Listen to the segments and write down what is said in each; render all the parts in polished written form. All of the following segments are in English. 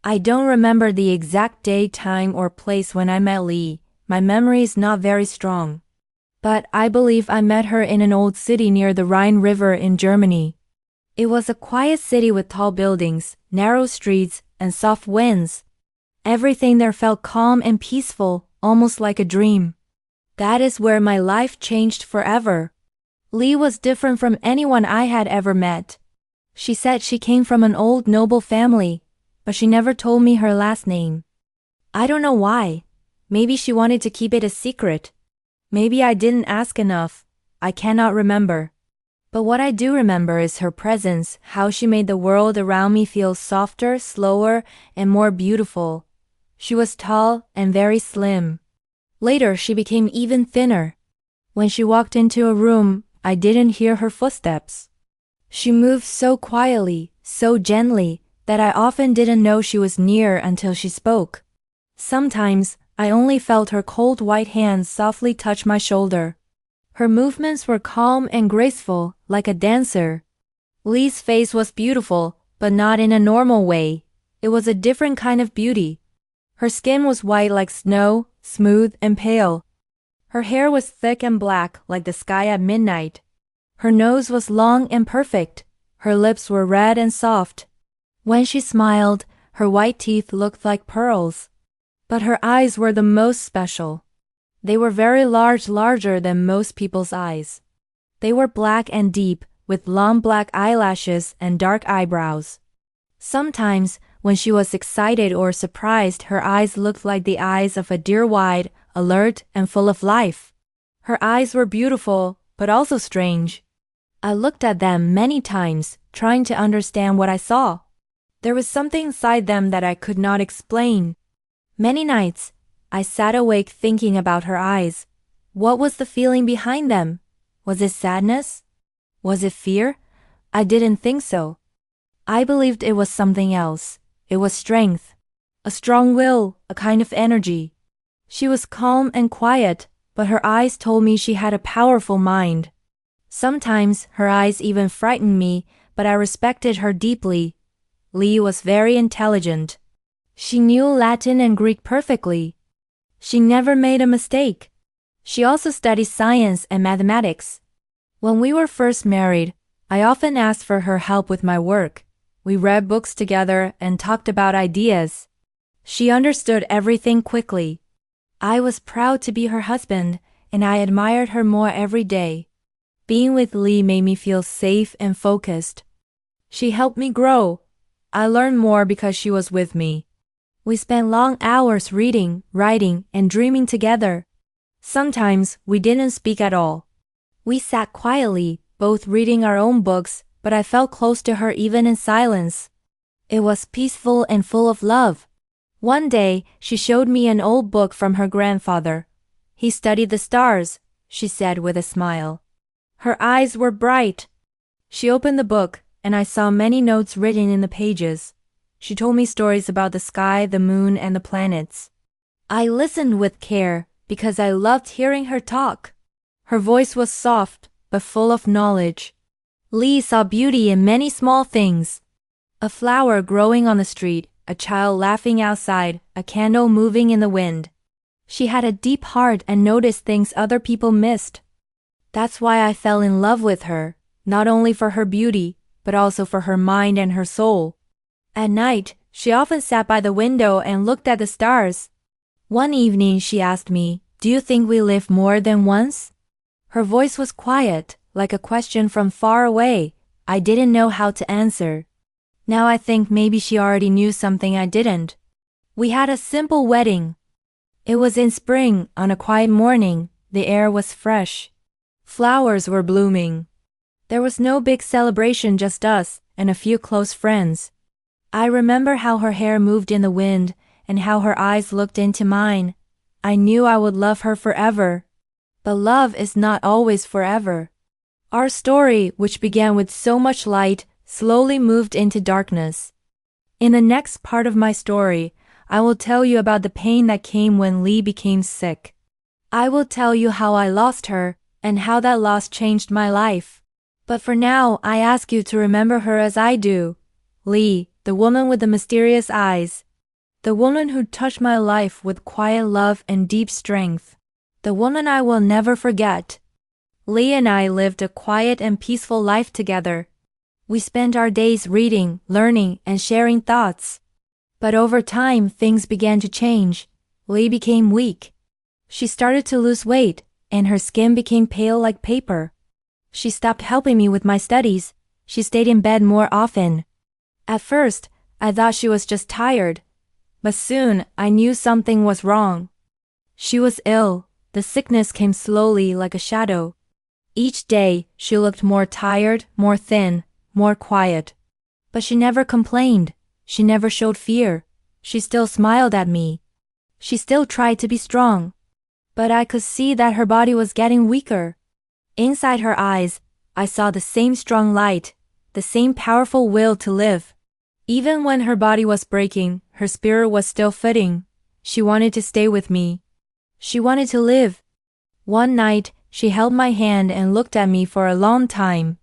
I don't remember the exact day, time, or place when I met Lee. My memory is not very strong. But I believe I met her in an old city near the Rhine River in Germany. It was a quiet city with tall buildings, narrow streets, and soft winds. Everything there felt calm and peaceful, almost like a dream. That is where my life changed forever. Lee was different from anyone I had ever met. She said she came from an old noble family, but she never told me her last name. I don't know why. Maybe she wanted to keep it a secret. Maybe I didn't ask enough. I cannot remember. But what I do remember is her presence, how she made the world around me feel softer, slower, and more beautiful. She was tall and very slim. Later, she became even thinner. When she walked into a room, I didn't hear her footsteps. She moved so quietly, so gently, that I often didn't know she was near until she spoke. Sometimes, I only felt her cold white hands softly touch my shoulder. Her movements were calm and graceful, like a dancer. Lee's face was beautiful, but not in a normal way. It was a different kind of beauty. Her skin was white like snow, smooth and pale. Her hair was thick and black like the sky at midnight. Her nose was long and perfect. Her lips were red and soft. When she smiled, her white teeth looked like pearls. But her eyes were the most special. They were very large, larger than most people's eyes. They were black and deep, with long black eyelashes and dark eyebrows. Sometimes, when she was excited or surprised, her eyes looked like the eyes of a deer, wide, alert, and full of life. Her eyes were beautiful, but also strange. I looked at them many times, trying to understand what I saw. There was something inside them that I could not explain. Many nights, I sat awake thinking about her eyes. What was the feeling behind them? Was it sadness? Was it fear? I didn't think so. I believed it was something else. It was strength. A strong will, a kind of energy. She was calm and quiet, but her eyes told me she had a powerful mind. Sometimes her eyes even frightened me, but I respected her deeply. Lee was very intelligent. She knew Latin and Greek perfectly. She never made a mistake. She also studied science and mathematics. When we were first married, I often asked for her help with my work. We read books together and talked about ideas. She understood everything quickly. I was proud to be her husband, and I admired her more every day. Being with Lee made me feel safe and focused. She helped me grow. I learned more because she was with me. We spent long hours reading, writing, and dreaming together. Sometimes we didn't speak at all. We sat quietly, both reading our own books, but I felt close to her even in silence. It was peaceful and full of love. One day, she showed me an old book from her grandfather. He studied the stars, she said with a smile. Her eyes were bright. She opened the book, and I saw many notes written in the pages. She told me stories about the sky, the moon, and the planets. I listened with care because I loved hearing her talk. Her voice was soft, but full of knowledge. Lee saw beauty in many small things. A flower growing on the street, a child laughing outside, a candle moving in the wind. She had a deep heart and noticed things other people missed. That's why I fell in love with her, not only for her beauty, but also for her mind and her soul. At night, she often sat by the window and looked at the stars. One evening she asked me, "Do you think we live more than once?" Her voice was quiet, like a question from far away. I didn't know how to answer. Now I think maybe she already knew something I didn't. We had a simple wedding. It was in spring, on a quiet morning. The air was fresh. Flowers were blooming. There was no big celebration, just us and a few close friends. I remember how her hair moved in the wind and how her eyes looked into mine. I knew I would love her forever. But love is not always forever. Our story, which began with so much light, slowly moved into darkness. In the next part of my story, I will tell you about the pain that came when Lee became sick. I will tell you how I lost her and how that loss changed my life. But for now, I ask you to remember her as I do. Lee, the woman with the mysterious eyes. The woman who touched my life with quiet love and deep strength. The woman I will never forget. Lee and I lived a quiet and peaceful life together. We spent our days reading, learning, and sharing thoughts. But over time, things began to change. Lee became weak. She started to lose weight, and her skin became pale like paper. She stopped helping me with my studies. She stayed in bed more often. At first, I thought she was just tired. But soon, I knew something was wrong. She was ill. The sickness came slowly like a shadow. Each day, she looked more tired, more thin, more quiet. But she never complained. She never showed fear. She still smiled at me. She still tried to be strong. But I could see that her body was getting weaker. Inside her eyes, I saw the same strong light, the same powerful will to live. Even when her body was breaking, her spirit was still fitting. She wanted to stay with me. She wanted to live. One night, she held my hand and looked at me for a long time.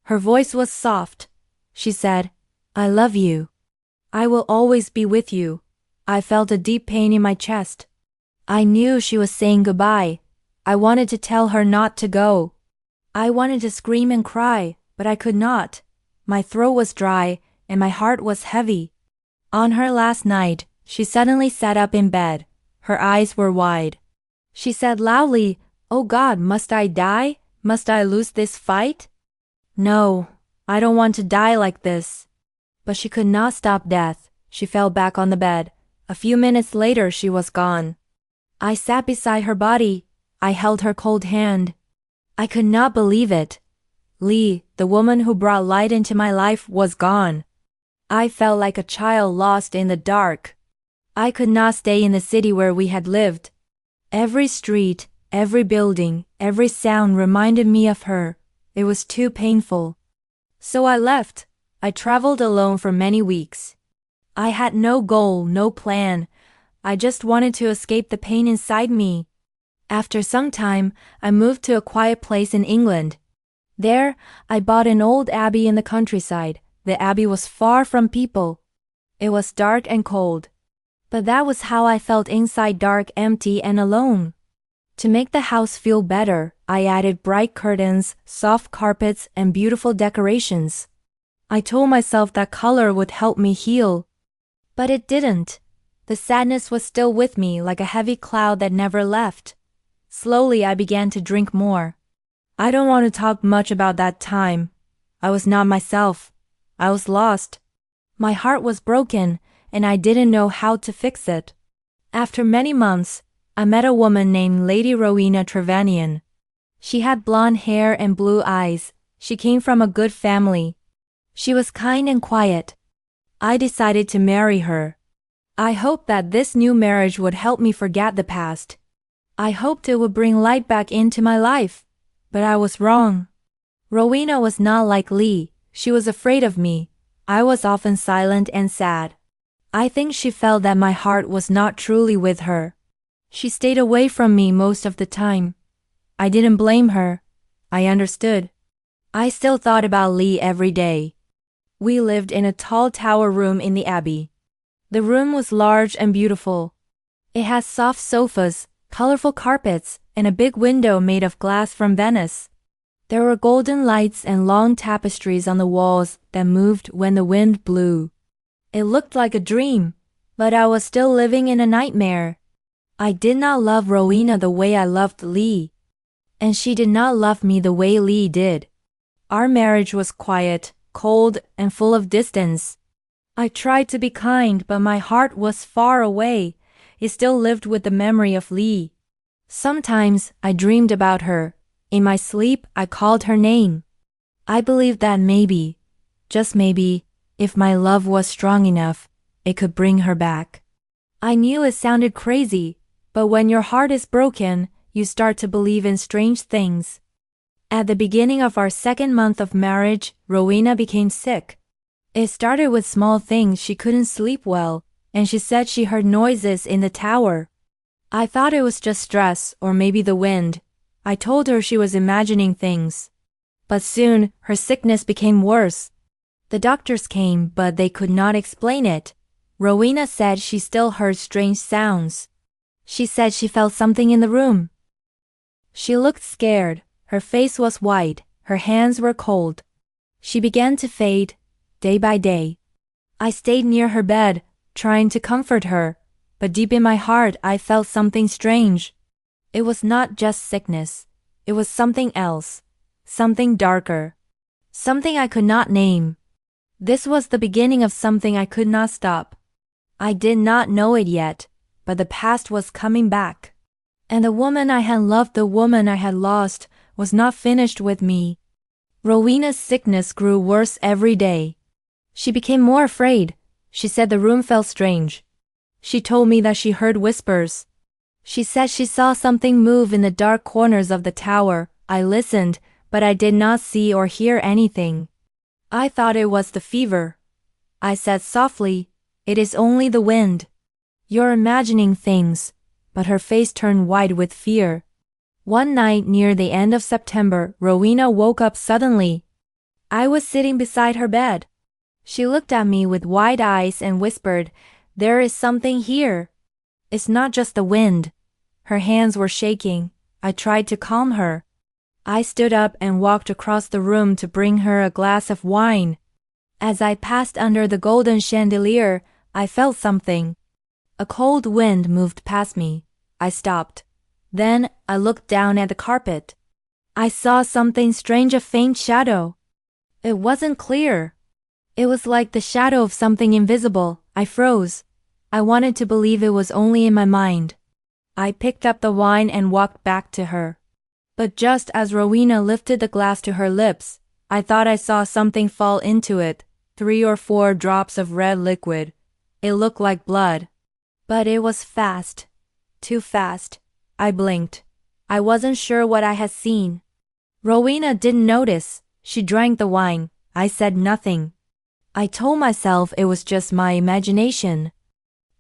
Her voice was soft. She said, "I love you. I will always be with you." I felt a deep pain in my chest. I knew she was saying goodbye. I wanted to tell her not to go. I wanted to scream and cry, but I could not. My throat was dry, and my heart was heavy. On her last night, she suddenly sat up in bed. Her eyes were wide. She said loudly, "Oh God, must I die? Must I lose this fight?" "No, I don't want to die like this." But she could not stop death. She fell back on the bed. A few minutes later, she was gone. I sat beside her body. I held her cold hand. I could not believe it. Lee, the woman who brought light into my life, was gone. I felt like a child lost in the dark. I could not stay in the city where we had lived. Every street, every building, every sound reminded me of her. It was too painful. So I left. I traveled alone for many weeks. I had no goal, no plan. I just wanted to escape the pain inside me. After some time, I moved to a quiet place in England. There, I bought an old abbey in the countryside. The abbey was far from people. It was dark and cold. But that was how I felt inside, dark, empty, and alone. To make the house feel better, I added bright curtains, soft carpets, and beautiful decorations. I told myself that color would help me heal. But it didn't. The sadness was still with me like a heavy cloud that never left. Slowly, I began to drink more. I don't want to talk much about that time. I was not myself. I was lost. My heart was broken, and I didn't know how to fix it. After many months, I met a woman named Lady Rowena Trevanion. She had blonde hair and blue eyes. She came from a good family. She was kind and quiet. I decided to marry her. I hoped that this new marriage would help me forget the past. I hoped it would bring light back into my life. But I was wrong. Rowena was not like Lee. She was afraid of me. I was often silent and sad. I think she felt that my heart was not truly with her. She stayed away from me most of the time. I didn't blame her. I understood. I still thought about Lee every day. We lived in a tall tower room in the abbey. The room was large and beautiful. It had soft sofas, colorful carpets, and a big window made of glass from Venice. There were golden lights and long tapestries on the walls that moved when the wind blew. It looked like a dream, but I was still living in a nightmare. I did not love Rowena the way I loved Lee, and she did not love me the way Lee did. Our marriage was quiet, cold, and full of distance. I tried to be kind, but my heart was far away. It still lived with the memory of Lee. Sometimes I dreamed about her. In my sleep, I called her name. I believed that maybe, just maybe, if my love was strong enough, it could bring her back. I knew it sounded crazy, but when your heart is broken, you start to believe in strange things. At the beginning of our second month of marriage, Rowena became sick. It started with small things. She couldn't sleep well, and she said she heard noises in the tower. I thought it was just stress or maybe the wind. I told her she was imagining things. But soon, her sickness became worse. The doctors came, but they could not explain it. Rowena said she still heard strange sounds. She said she felt something in the room. She looked scared, her face was white, her hands were cold. She began to fade, day by day. I stayed near her bed, trying to comfort her, but deep in my heart I felt something strange. It was not just sickness. It was something else, something darker, something I could not name. This was the beginning of something I could not stop. I did not know it yet, but the past was coming back. And the woman I had loved, the woman I had lost, was not finished with me. Rowena's sickness grew worse every day. She became more afraid. She said the room felt strange. She told me that she heard whispers. She said she saw something move in the dark corners of the tower. I listened, but I did not see or hear anything. I thought it was the fever. I said softly, "It is only the wind. You're imagining things." But her face turned white with fear. One night near the end of September, Rowena woke up suddenly. I was sitting beside her bed. She looked at me with wide eyes and whispered, "There is something here. It's not just the wind." Her hands were shaking. I tried to calm her. I stood up and walked across the room to bring her a glass of wine. As I passed under the golden chandelier, I felt something. A cold wind moved past me. I stopped. Then I looked down at the carpet. I saw something strange, a faint shadow. It wasn't clear. It was like the shadow of something invisible. I froze. I wanted to believe it was only in my mind. I picked up the wine and walked back to her. But just as Rowena lifted the glass to her lips, I thought I saw something fall into it, 3 or 4 drops of red liquid. It looked like blood. But it was fast. Too fast. I blinked. I wasn't sure what I had seen. Rowena didn't notice. She drank the wine. I said nothing. I told myself it was just my imagination.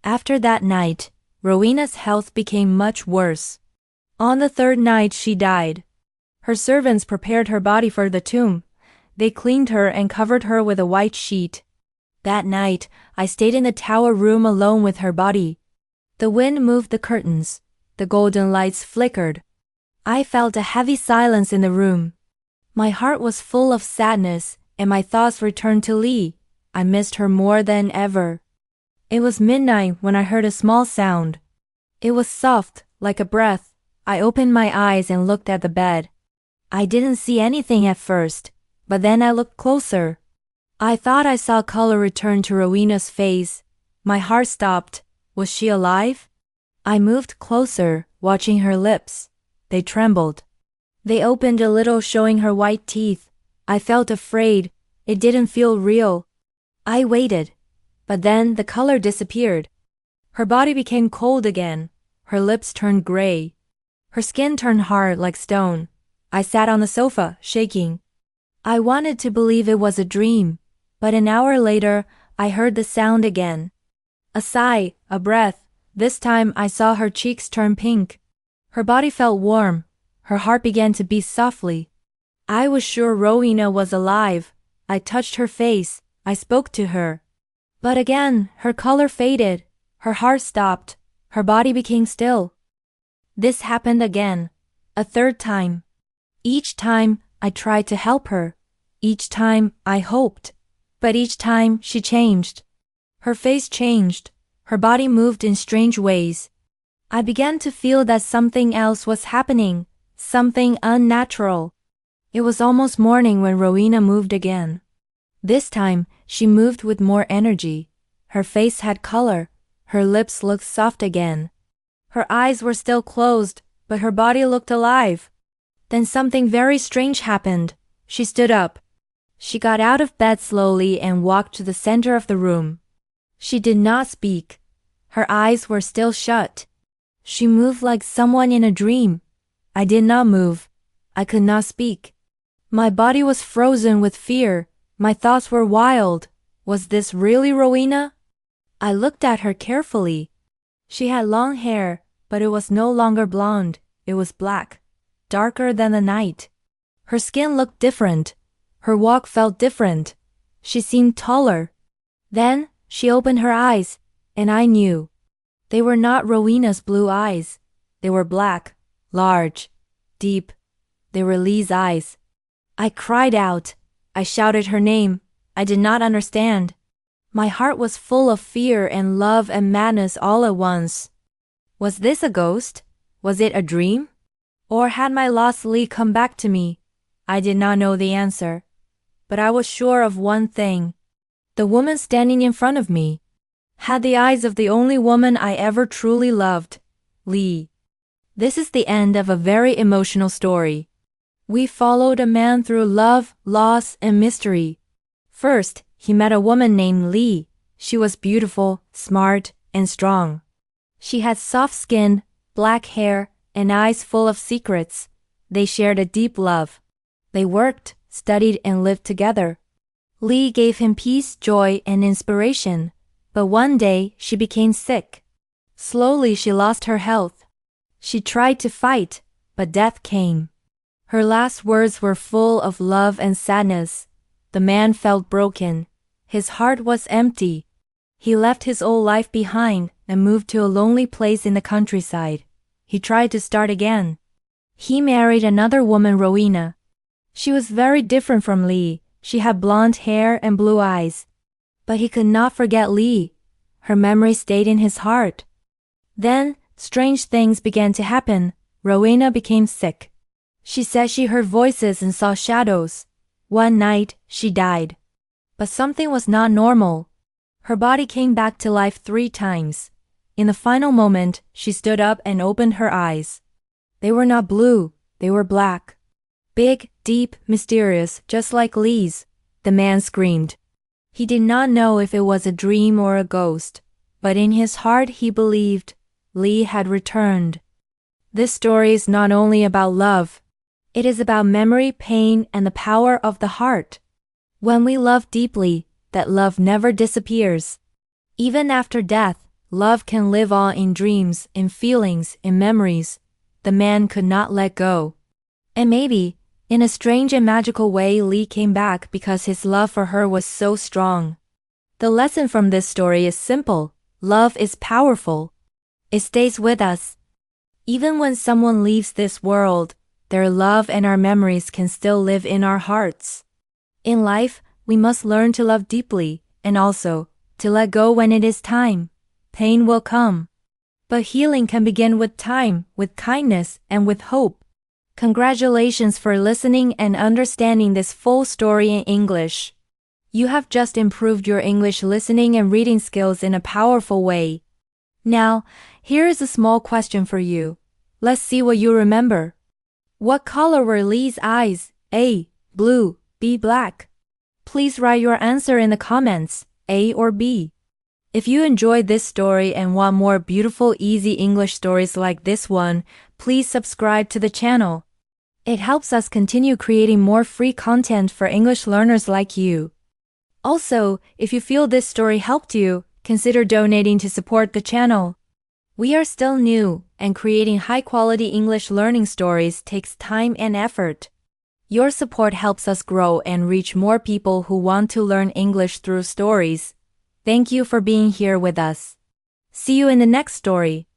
After that night, Rowena's health became much worse. On the 3rd night she died. Her servants prepared her body for the tomb. They cleaned her and covered her with a white sheet. That night, I stayed in the tower room alone with her body. The wind moved the curtains. The golden lights flickered. I felt a heavy silence in the room. My heart was full of sadness, and my thoughts returned to Lee. I missed her more than ever. It was midnight when I heard a small sound. It was soft, like a breath. I opened my eyes and looked at the bed. I didn't see anything at first, but then I looked closer. I thought I saw color return to Rowena's face. My heart stopped. Was she alive? I moved closer, watching her lips. They trembled. They opened a little, showing her white teeth. I felt afraid. It didn't feel real. I waited. But then the color disappeared. Her body became cold again. Her lips turned gray. Her skin turned hard like stone. I sat on the sofa, shaking. I wanted to believe it was a dream. But an hour later, I heard the sound again. A sigh, a breath. This time I saw her cheeks turn pink. Her body felt warm. Her heart began to beat softly. I was sure Rowena was alive. I touched her face. I spoke to her. But again, her color faded. Her heart stopped. Her body became still. This happened again. A 3rd time. Each time, I tried to help her. Each time, I hoped. But each time, she changed. Her face changed. Her body moved in strange ways. I began to feel that something else was happening, something unnatural. It was almost morning when Rowena moved again. This time, she moved with more energy. Her face had color. Her lips looked soft again. Her eyes were still closed, but her body looked alive. Then something very strange happened. She stood up. She got out of bed slowly and walked to the center of the room. She did not speak. Her eyes were still shut. She moved like someone in a dream. I did not move. I could not speak. My body was frozen with fear. My thoughts were wild. Was this really Rowena? I looked at her carefully. She had long hair, but it was no longer blonde. It was black, darker than the night. Her skin looked different. Her walk felt different. She seemed taller. Then she opened her eyes. And I knew. They were not Rowena's blue eyes. They were black, large, deep. They were Lee's eyes. I cried out. I shouted her name. I did not understand. My heart was full of fear and love and madness all at once. Was this a ghost? Was it a dream? Or had my lost Lee come back to me? I did not know the answer. But I was sure of one thing. The woman standing in front of me had the eyes of the only woman I ever truly loved, Lee. This is the end of a very emotional story. We followed a man through love, loss, and mystery. First, he met a woman named Lee. She was beautiful, smart, and strong. She had soft skin, black hair, and eyes full of secrets. They shared a deep love. They worked, studied, and lived together. Lee gave him peace, joy, and inspiration. But one day, she became sick. Slowly, she lost her health. She tried to fight, but death came. Her last words were full of love and sadness. The man felt broken. His heart was empty. He left his old life behind and moved to a lonely place in the countryside. He tried to start again. He married another woman, Rowena. She was very different from Lee. She had blonde hair and blue eyes. But he could not forget Lee. Her memory stayed in his heart. Then, strange things began to happen. Rowena became sick. She said she heard voices and saw shadows. One night, she died. But something was not normal. Her body came back to life 3 times. In the final moment, she stood up and opened her eyes. They were not blue, they were black. Big, deep, mysterious, just like Lee's. The man screamed. He did not know if it was a dream or a ghost, but in his heart he believed Lee had returned. This story is not only about love. It is about memory, pain, and the power of the heart. When we love deeply, that love never disappears. Even after death, love can live on in dreams, in feelings, in memories. The man could not let go. And maybe, in a strange and magical way, Lee came back because his love for her was so strong. The lesson from this story is simple. Love is powerful. It stays with us. Even when someone leaves this world, their love and our memories can still live in our hearts. In life, we must learn to love deeply, and also, to let go when it is time. Pain will come. But healing can begin with time, with kindness, and with hope. Congratulations for listening and understanding this full story in English. You have just improved your English listening and reading skills in a powerful way. Now, here is a small question for you. Let's see what you remember. What color were Lee's eyes? A. Blue. B. Black. Please write your answer in the comments, A or B. If you enjoyed this story and want more beautiful, easy English stories like this one, please subscribe to the channel. It helps us continue creating more free content for English learners like you. Also, if you feel this story helped you, consider donating to support the channel. We are still new, and creating high-quality English learning stories takes time and effort. Your support helps us grow and reach more people who want to learn English through stories. Thank you for being here with us. See you in the next story.